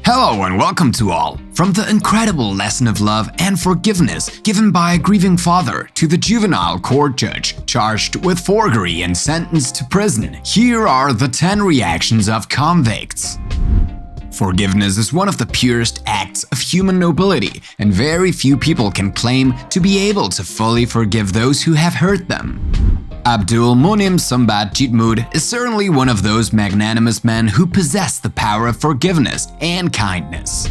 Hello and welcome to all. From the incredible lesson of love and forgiveness given by a grieving father to the juvenile court judge charged with forgery and sentenced to prison, here are the 10 reactions of convicts. Forgiveness is one of the purest acts of human nobility, and very few people can claim to be able to fully forgive those who have hurt them. Abdul Munim Sumbat Jitmud is certainly one of those magnanimous men who possess the power of forgiveness and kindness.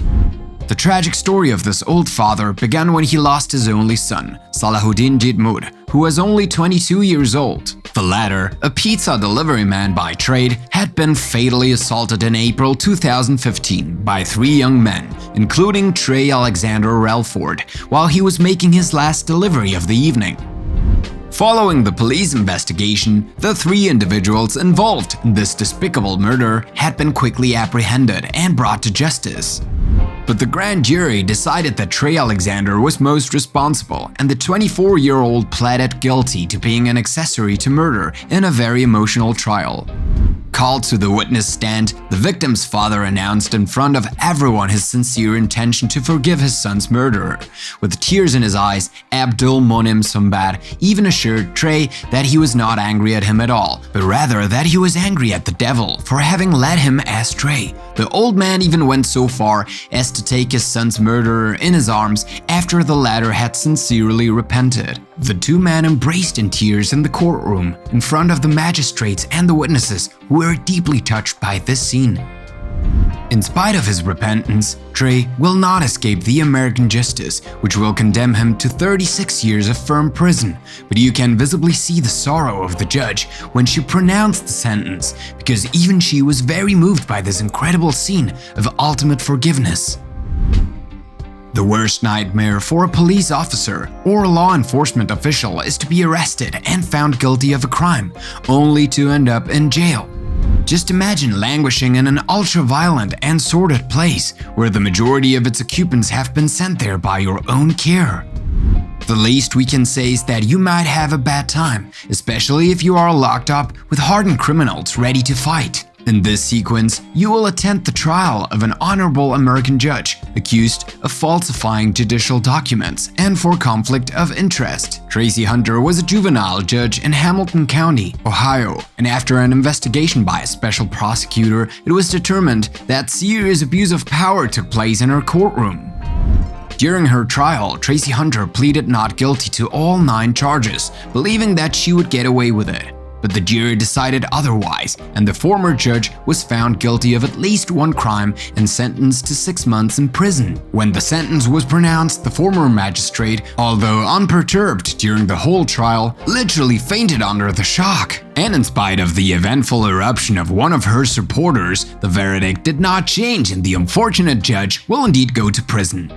The tragic story of this old father began when he lost his only son, Salahuddin Jitmud, who was only 22 years old. The latter, a pizza delivery man by trade, had been fatally assaulted in April 2015 by 3 young men, including Trey Alexander Relford, while he was making his last delivery of the evening. Following the police investigation, the 3 individuals involved in this despicable murder had been quickly apprehended and brought to justice. But the grand jury decided that Trey Alexander was most responsible, and the 24-year-old pleaded guilty to being an accessory to murder in a very emotional trial. Called to the witness stand, the victim's father announced in front of everyone his sincere intention to forgive his son's murderer. With tears in his eyes, Abdul Munim Sumbat even assured Trey that he was not angry at him at all, but rather that he was angry at the devil for having led him astray. The old man even went so far as to take his son's murderer in his arms after the latter had sincerely repented. The 2 men embraced in tears in the courtroom in front of the magistrates and the witnesses, who were deeply touched by this scene. In spite of his repentance, Trey will not escape the American justice, which will condemn him to 36 years of firm prison. But you can visibly see the sorrow of the judge when she pronounced the sentence, because even she was very moved by this incredible scene of ultimate forgiveness. The worst nightmare for a police officer or law enforcement official is to be arrested and found guilty of a crime, only to end up in jail. Just imagine languishing in an ultra-violent and sordid place where the majority of its occupants have been sent there by your own care. The least we can say is that you might have a bad time, especially if you are locked up with hardened criminals ready to fight. In this sequence, you will attend the trial of an honorable American judge accused of falsifying judicial documents and for conflict of interest. Tracy Hunter was a juvenile judge in Hamilton County, Ohio, and after an investigation by a special prosecutor, it was determined that serious abuse of power took place in her courtroom. During her trial, Tracy Hunter pleaded not guilty to all 9 charges, believing that she would get away with it. But the jury decided otherwise, and the former judge was found guilty of at least 1 crime and sentenced to 6 months in prison. When the sentence was pronounced, the former magistrate, although unperturbed during the whole trial, literally fainted under the shock. And in spite of the eventful eruption of one of her supporters, the verdict did not change, and the unfortunate judge will indeed go to prison.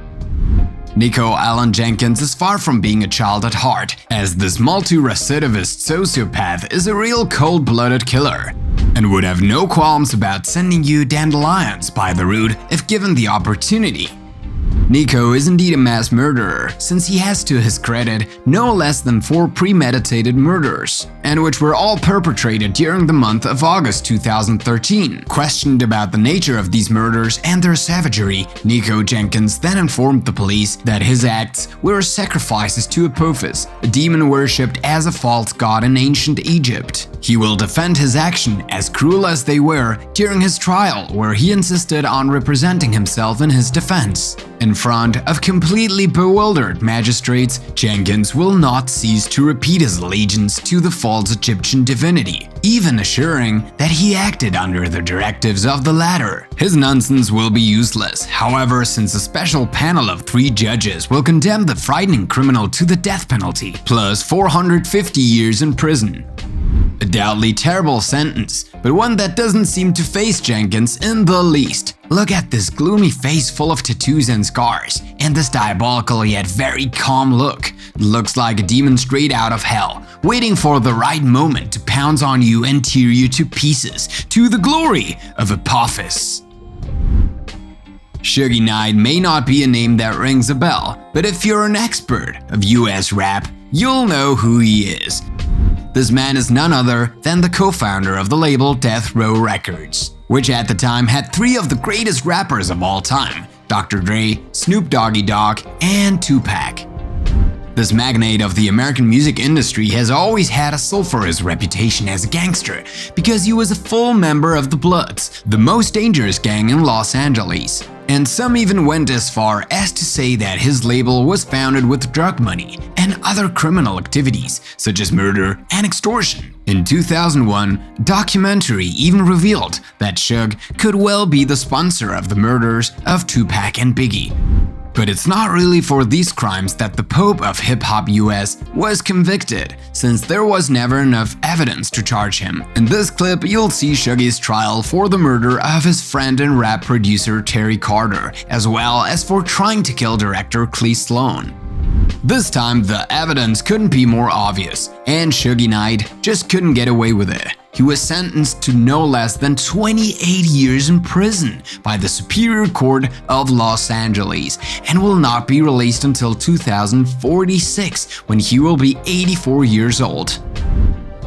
Nico Allen Jenkins is far from being a child at heart, as this multi-recidivist sociopath is a real cold-blooded killer and would have no qualms about sending you dandelions by the root if given the opportunity. Nico is indeed a mass murderer, since he has to his credit no less than 4 premeditated murders, and which were all perpetrated during the month of August 2013. Questioned about the nature of these murders and their savagery, Nico Jenkins then informed the police that his acts were sacrifices to Apophis, a demon worshipped as a false god in ancient Egypt. He will defend his action, as cruel as they were, during his trial, where he insisted on representing himself in his defense. In front of completely bewildered magistrates, Jenkins will not cease to repeat his allegiance to the false Egyptian divinity, even assuring that he acted under the directives of the latter. His nonsense will be useless, however, since a special panel of 3 judges will condemn the frightening criminal to the death penalty, plus 450 years in prison. A doubly terrible sentence, but one that doesn't seem to faze Jenkins in the least. Look at this gloomy face full of tattoos and scars, and this diabolical yet very calm look. It looks like a demon straight out of hell, waiting for the right moment to pounce on you and tear you to pieces, to the glory of Apophis. Suge Knight may not be a name that rings a bell, but if you're an expert of US rap, you'll know who he is. This man is none other than the co-founder of the label Death Row Records. which at the time had three of the greatest rappers of all time: Dr. Dre, Snoop Doggy Dogg, and Tupac. This magnate of the American music industry has always had a sulfurous reputation as a gangster because he was a full member of the Bloods, the most dangerous gang in Los Angeles. And some even went as far as to say that his label was founded with drug money and other criminal activities such as murder and extortion. In 2001, a documentary even revealed that Suge could well be the sponsor of the murders of Tupac and Biggie. But it's not really for these crimes that the Pope of Hip-Hop US was convicted, since there was never enough evidence to charge him. In this clip, you'll see Shuggy's trial for the murder of his friend and rap producer Terry Carter, as well as for trying to kill director Clee Sloan. This time, the evidence couldn't be more obvious, and Shuggy Knight just couldn't get away with it. He was sentenced to no less than 28 years in prison by the Superior Court of Los Angeles and will not be released until 2046, when he will be 84 years old.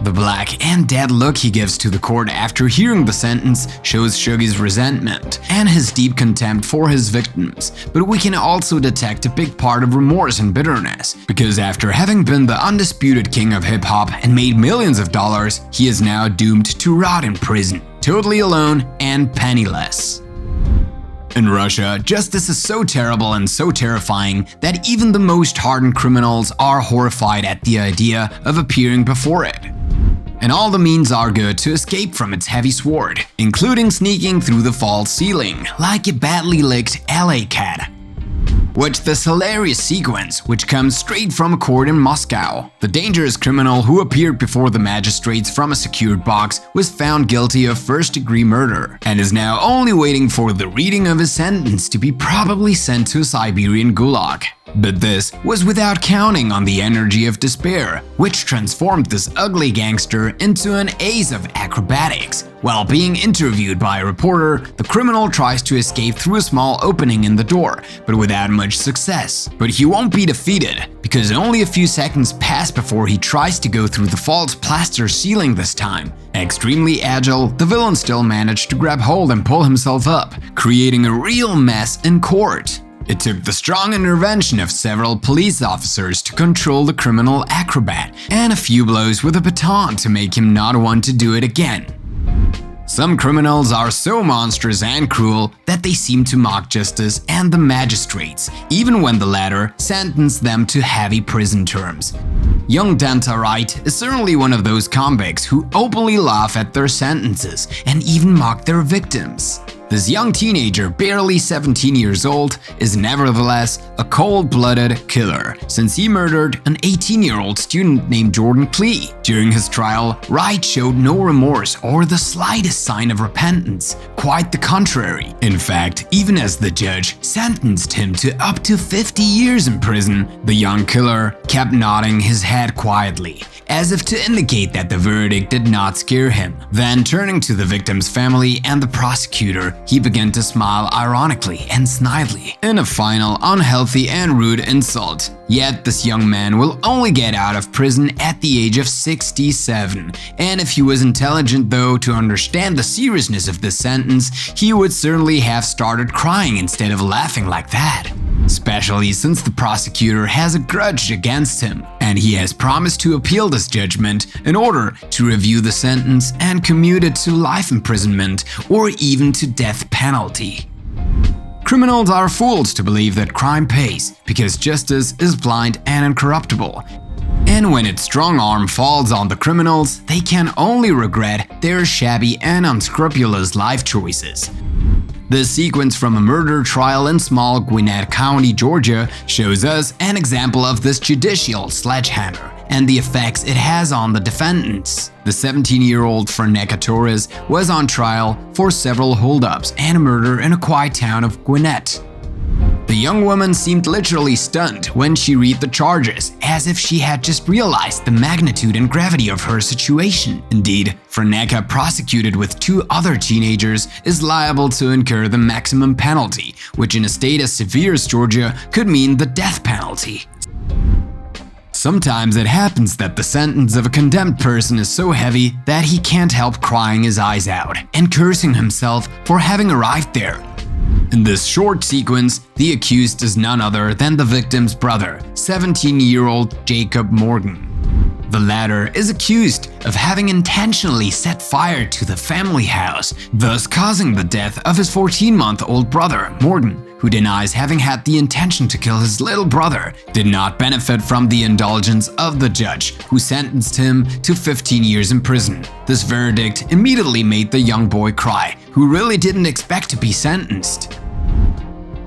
The black and dead look he gives to the court after hearing the sentence shows Shuggy's resentment and his deep contempt for his victims, but we can also detect a big part of remorse and bitterness, because after having been the undisputed king of hip-hop and made millions of dollars, he is now doomed to rot in prison, totally alone and penniless. In Russia, justice is so terrible and so terrifying that even the most hardened criminals are horrified at the idea of appearing before it. And all the means are good to escape from its heavy sword, including sneaking through the false ceiling, like a badly licked LA cat. Watch this hilarious sequence, which comes straight from a court in Moscow. The dangerous criminal who appeared before the magistrates from a secured box was found guilty of first-degree murder and is now only waiting for the reading of his sentence to be probably sent to a Siberian gulag. But this was without counting on the energy of despair, which transformed this ugly gangster into an ace of acrobatics. While being interviewed by a reporter, the criminal tries to escape through a small opening in the door, but without much success. But he won't be defeated, because only a few seconds pass before he tries to go through the false plaster ceiling this time. Extremely agile, the villain still managed to grab hold and pull himself up, creating a real mess in court. It took the strong intervention of several police officers to control the criminal acrobat, and a few blows with a baton to make him not want to do it again. Some criminals are so monstrous and cruel that they seem to mock justice and the magistrates, even when the latter sentence them to heavy prison terms. Young Danta Wright is certainly one of those convicts who openly laugh at their sentences and even mock their victims. This young teenager, barely 17 years old, is nevertheless a cold-blooded killer, since he murdered an 18-year-old student named Jordan Clee. During his trial, Wright showed no remorse or the slightest sign of repentance, quite the contrary. In fact, even as the judge sentenced him to up to 50 years in prison, the young killer kept nodding his head quietly, as if to indicate that the verdict did not scare him. Then, turning to the victim's family and the prosecutor, he began to smile ironically and snidely, in a final unhealthy and rude insult. Yet this young man will only get out of prison at the age of 67, and if he was intelligent though to understand the seriousness of this sentence, he would certainly have started crying instead of laughing like that. Especially since the prosecutor has a grudge against him, and he has promised to appeal this judgment in order to review the sentence and commute it to life imprisonment or even to death penalty. Criminals are fooled to believe that crime pays, because justice is blind and incorruptible. And when its strong arm falls on the criminals, they can only regret their shabby and unscrupulous life choices. This sequence from a murder trial in small Gwinnett County, Georgia, shows us an example of this judicial sledgehammer and the effects it has on the defendants. The 17-year-old Franeka Torres was on trial for several holdups and a murder in a quiet town of Gwinnett. The young woman seemed literally stunned when she read the charges, as if she had just realized the magnitude and gravity of her situation. Indeed, Franeka, prosecuted with two other teenagers, is liable to incur the maximum penalty, which in a state as severe as Georgia could mean the death penalty. Sometimes it happens that the sentence of a condemned person is so heavy that he can't help crying his eyes out and cursing himself for having arrived there. In this short sequence, the accused is none other than the victim's brother, 17-year-old Jacob Morgan. The latter is accused of having intentionally set fire to the family house, thus causing the death of his 14-month-old brother, Morgan, who denies having had the intention to kill his little brother, did not benefit from the indulgence of the judge, who sentenced him to 15 years in prison. This verdict immediately made the young boy cry, who really didn't expect to be sentenced.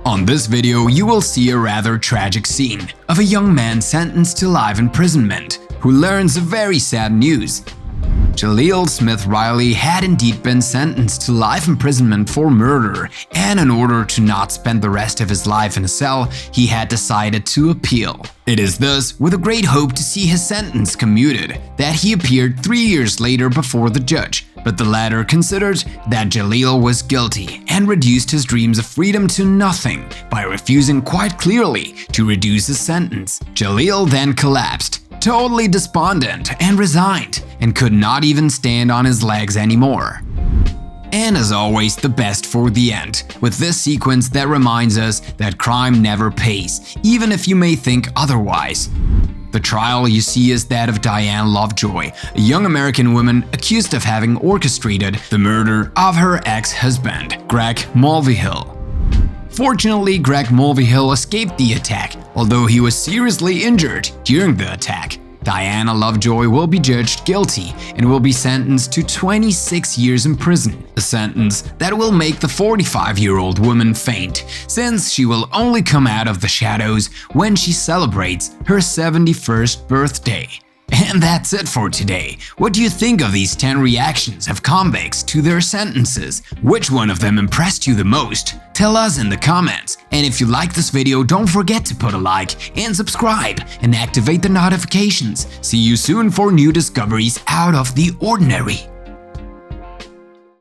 On this video, you will see a rather tragic scene of a young man sentenced to life imprisonment, who learns very sad news. Jaleel Smith Riley had indeed been sentenced to life imprisonment for murder, and in order to not spend the rest of his life in a cell, he had decided to appeal. It is thus with a great hope to see his sentence commuted that he appeared 3 years later before the judge, but the latter considered that Jaleel was guilty and reduced his dreams of freedom to nothing by refusing quite clearly to reduce his sentence. Jaleel then collapsed, totally despondent, and resigned, and could not even stand on his legs anymore. And as always, the best for the end, with this sequence that reminds us that crime never pays, even if you may think otherwise. The trial you see is that of Diane Lovejoy, a young American woman accused of having orchestrated the murder of her ex-husband, Greg Mulvihill. Fortunately, Greg Mulvihill escaped the attack, although he was seriously injured during the attack. Diana Lovejoy will be judged guilty and will be sentenced to 26 years in prison, a sentence that will make the 45-year-old woman faint, since she will only come out of the shadows when she celebrates her 71st birthday. And that's it for today. What do you think of these 10 reactions of convicts to their sentences? Which one of them impressed you the most? Tell us in the comments. And if you like this video, don't forget to put a like and subscribe and activate the notifications. See you soon for new discoveries out of the ordinary.